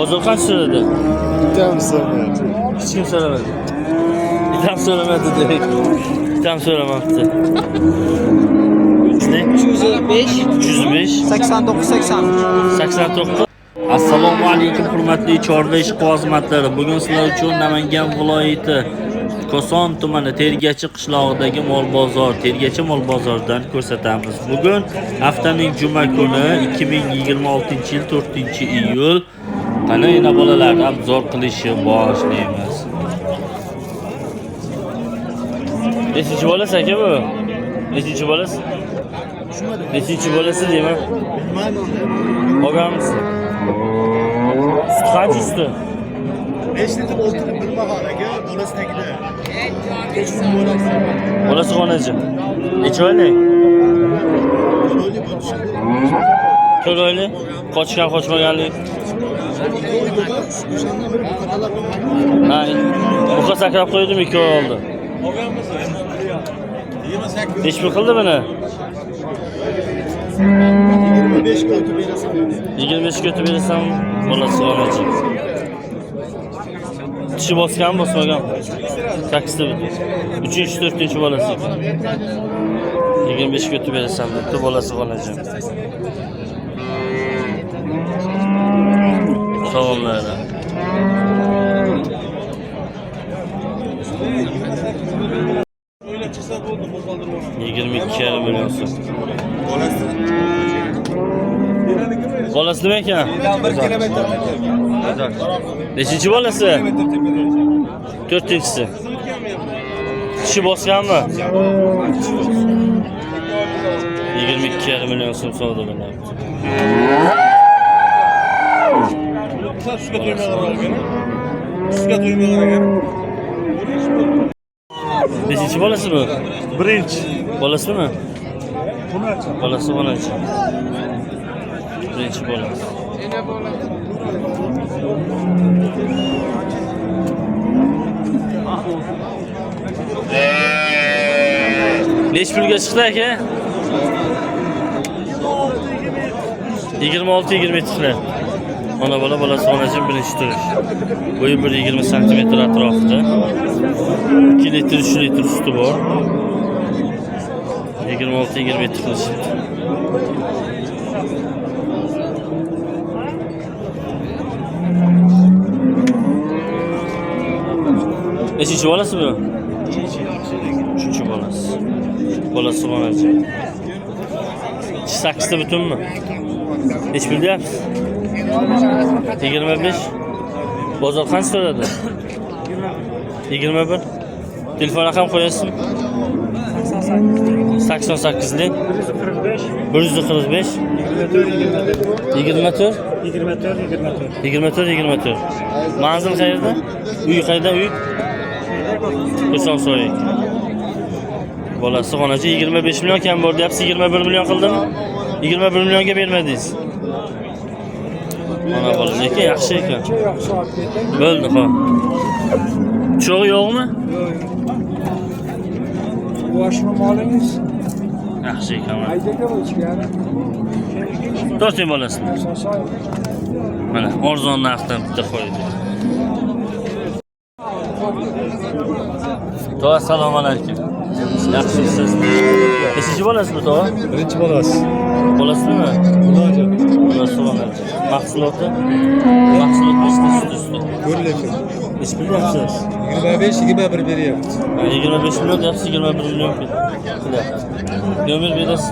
Bozor qancha so'radi? Bitam so'ramadi. Hech kim so'ramadi. Bitam so'ramadi dedik. Bitam so'ramabdi. 305 89 89. Assalomu alaykum hurmatli Chorli ishqi xizmatlari. Bugun sizlar uchun Namangan viloyati Koson tumani Tergachi qishlog'idagi mol bozor, Tergachi mol bozoridan ko'rsatamiz. Bugun haftaning juma kuni 2026-yil 4-iyul. Qani yana bolalarni obzor qilishni boshlaymiz. Nechinchi bolasi aka bu? Nechinchi bolasi? Nechinchi bolasi deyman? Olganmisiz? Süt qancha suti? 5 litr o'ltirib bir mahal aka, bolasi tagida. Bolasi qonachi. Necha oylik? To'rt oylik. Qochgan qochmaganlik. Ha, buqa sakrab qo'ydim 2 oy oldi. Necha pul qildi buni? 25 ga o'tib berasan. 25 ga o'tib berasan, bolasi qonachi. Tishi bosgan bosmagan. 8 ta butun. 3-4 bolasi. 25 ga o'tib berasan, bitta bolasi qonachi. Sağollar. 22,5 milyon so'm. Bolasi nima ekan? 1 kilometr. Nechinchi bolasi? 4-inchisi. Tishi bosganmi? 22,5 milyon so'm savdo qilyapti. Sizga to'ymagan ekan. Nechinchi bolasi bu? Birinchi. Bolasimi? Bunachi. Bolasi bonachi. Birinchi bolasi. Necha pulga chiqdi aka? 26-27 qiladi. Ona bola bolasi onachim birinchi turish. Bo'yi 120 cm atrofida. 2 litr 3 litr suti bor. 26-27 qilishibdi. Nechinchi bolasi bu? 3-chi bolasi. Bolasi onachim. 8 ta butunmi? Necha pul deyapsiz? 25. Bozor qancha so'radi? 21. Telefon raqam qo'yasizmi? 88lik 145 24 Manzil qayerda? Uy qayerda? Uy Koson so'yik. Bolasi xonachi 25 million kam bor deyapsiz. 21 million qildimi? 21 millionga bermadingiz. Mana bola lekin yaxshi ekan. Bo'ldi, xo'p. Cho'g'i yo'qmi? Boshmi molingiz? Yaxshi ekan. Aydaga o'chgan. 4 bolasi. Mana arzon narxdan bitta qo'ydi. To assalomu alaykum. Yaxshimisiz? Nechinchi bolasi bu to? Birinchi bolasi. Bolasimi? Bunachi. Bolasi bonachi. Mahsuloti? Mahsulot suti. Ko'rlekin. Necha pul deyapsiz? 25-21 beryapti. 25 million deyapsiz, 21 million qilyapti. Nomer berasiz?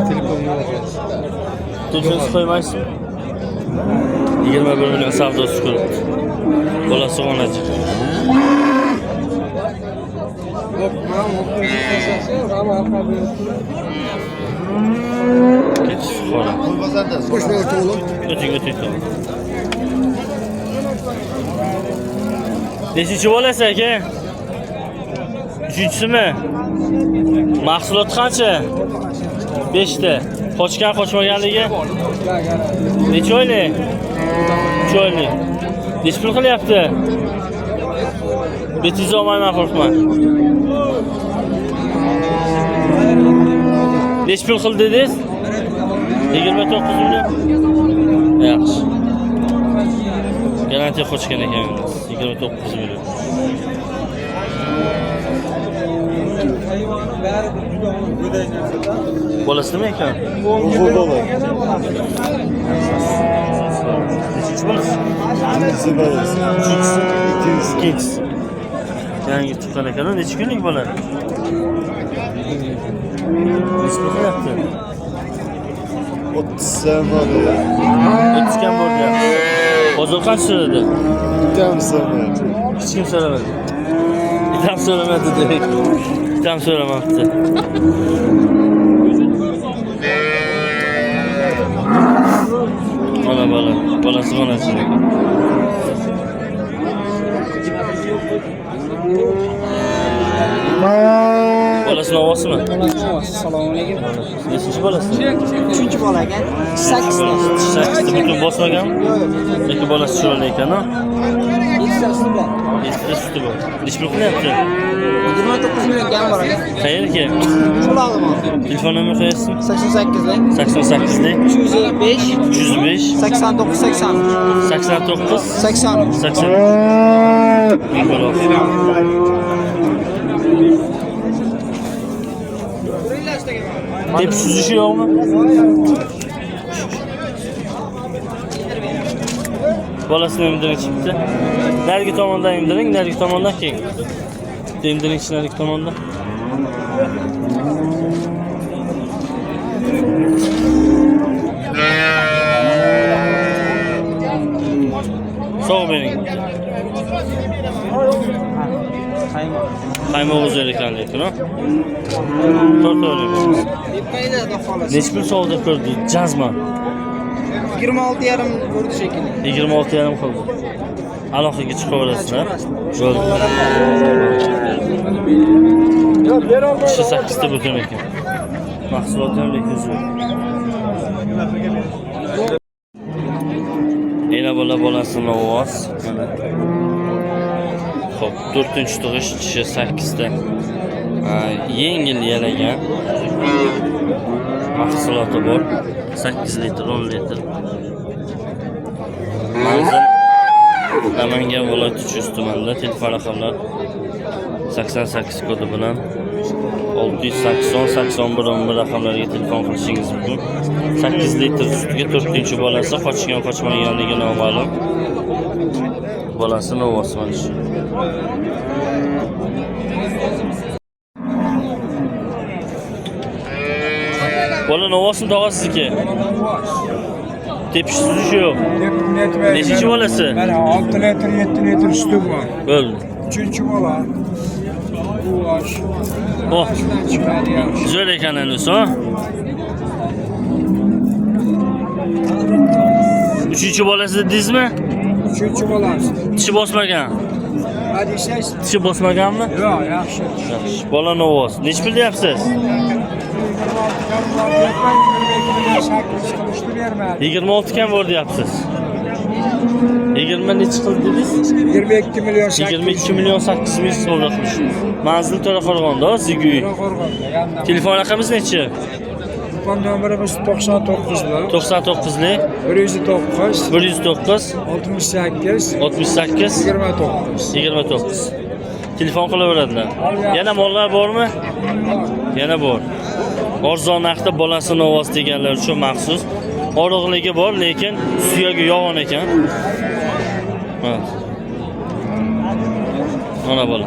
Telefon yo'q. Telefonni qo'ymaysizmi? 21 million savdosi ko'ribdi. Bolasi onachi. O'ting. Nechinchi bolasi aka? 3-chisimi? Mahsulot qancha? 5 ta. Qochgan qochmaganligi? Necha oylik? 3 oylik. Necha pul qilyapti? Betiz olmayman, qo'rqma. Necha pul qildi dedingiz? 29 million. Yaxshi. Garantiya qo'shgan ekanmiz. 29 million. Bolasi nima ekan? Bola. Nechchi bolasi? Ikkinchisi bolasi. Ikkinchisi. Yangi chiqqan ekan. Necha kunlik bola? Necha pul qilyapti? 30 so'm bo'ldi. 30 kam bo'ldi. Bozor qancha so'radi? Ikkam so'm. Hech kim so'ramadi. Bitam so'ramadi demak. Bitam so'ramabdi. Mana bola, bolasi mana shu. Bolasini ovosimi? Assalomu alaykum. Nechinchi bolasi? 3-chi bola ekan. 8 ta. 8 butun bosmagan. Lekin bolasi chiroyli ekan-a? 7 ta suti bor. 7 ta suti bor. Necha pul qilyapti? 29 million kam bor ekan. Qayerga? Qulog'im bor. Telefon nomeri qo'yasizmi? 88 lik 88 lik 305 305 89 80 89 80. 80. Mikrofon. Dep suzishi yo'qmi? Bolasini emdiring chiqibdi. Narigi tomondan emdiring, narigi tomondan keyin. Emdiring narigi tomondan. So'g' bering. Qaymoq o'zar ekan lekin, ha? To'rtovlik. Depmayda da xolos. Necha pul savdo ko'rdi? Jazman. 26,5 ko'rdi shekilli. 26,5 qildi. Aloqaga chiqaverasizlar. Bo'ldi. Kishi 8 ta butun ekan. Mahsulot ham lekin zo'r. Yana bolasini ovoz. Mana. Xo'p, 4-tug'ish tishi 8 ta. Yengil yalagan. Mahsuloti bor. 8 litr, 10 litr. Manzil Namangan viloyati Chust tumanida. Telefon raqamlar 88 kodi bilan 680 81 raqamlariga telefon qilishingiz mumkin. 8 litr sutiga 4-bolasi qochmaganligi noma'lum. Bolasini ovosman shu. Bola ovosini tog'asizniki. Tepish suzishi yo'q. Nechinchi bolasi? Mana 6 litr, 7 litr suti bor. Bo'ldi. 3-chi bola. Bu yosh. Oh, Chiqadi yaxshi. zo'r ekan anisi, ha? 3-chi bolasi dedingizmi? 3-chi bolasi. Tishi bosmagan. Hadi siz. Tishi bosmaganmi? Yo'q, yaxshi. Yaxshi. Bolani ovoz. Necha pul deyapsiz? 26 kam bor deyapsiz. 20 necha qildi dedingiz? 22 million 22 million 800 ming savdo qilish. Manzil To'raqo'rg'onda, Ziguy. Telefon raqamingiz nechi? Telefon nomerimiz 99 lik 99 lik 109 109 68 68 29. 29. Telefon qilaveradilar. Yana mollar bormi? Yana bor. Arzon narxda bolasini ovoz deganlar uchun maxsus. Oriqligi bor, lekin suyagi yo'g'on ekan. Ha. Mana bola.